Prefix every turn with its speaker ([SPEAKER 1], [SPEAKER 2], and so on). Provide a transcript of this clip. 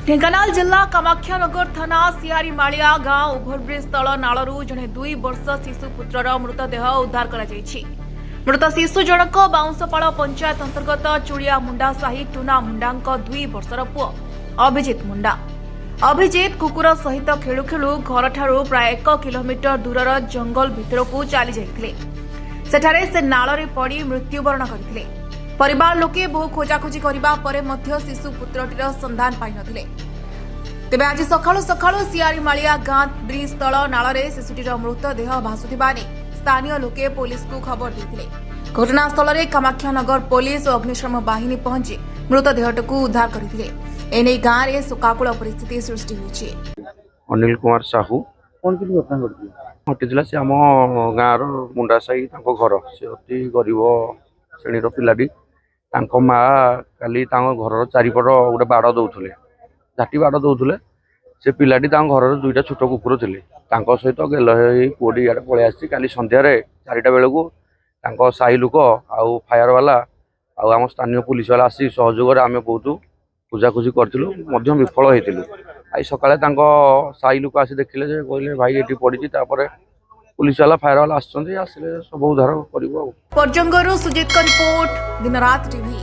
[SPEAKER 1] ढेंकानाल जिला कामाक्षानगर थाना सियारी मालिया गांव ओभरब्रिज तल नालू जड़े 2 वर्ष शिशु पुत्रर मृतदेह उद्धार कर मृत शिशु जनक बाउंशपाड़ पंचायत अंतर्गत चुड़िया मुंडा साही टुना मुंडा 2 वर्षर पुओ अभिजित मुंडा। अभिजित कुकुर सहित खेलु खेलु घर ठारू प्राय 1 किलोमीटर दूरर जंगल भितरकू चली जाइथिले। सेठारे से नाଳରେ पड़ी मृत्युवरण करथिले। परिवार लोके बहु खोजाखोजी करबा परे मध्य शिशु पुत्रटीर संधान पाइ नथिले। तेबे आज सकाळु सकाळु सियारी मालिया गां ब्रिज तल नाଳରେ शिशुटीर मृतदेह भासुथिबा ने स्थानीय लोके पुलिस को खबर देथिले। घटनास्थल रे कामाक्षानगर पुलिस और अग्निशम बाहिनी पहुंची मृतदेहटकू उद्धार करथिले। एने गां रे सुकाकुल परिस्थिति सृष्टि होइछि।
[SPEAKER 2] अनिल कुमार साहू
[SPEAKER 3] कौन की घटना घटी
[SPEAKER 2] घटी से आम गाँव मुंडा साही घर से अति गरीब श्रेणी पिलाटी माँ काली घर चारिपट गोटे बाड़ दौले झाटी बाड़ दौले से पिलाटी घर 2टा छोट कुकुर थे सहित गेल पुओटी इे पलि आसी काली सन्धार 4टा बेलू साही लोक आउ फायर वाला आम स्थानीय पुलिस वाला आसी सहयोग आम बहुत खोजाखोजी करूँ विफल होती। आई सकाଳେ साही लोक आसी देखिले कहले भाई ये पड़ी पुलिस वाला फायर वाला आसले सब उद्धार कर।
[SPEAKER 1] परजंगरू सुजित का रिपोर्ट दिन रात टीवी।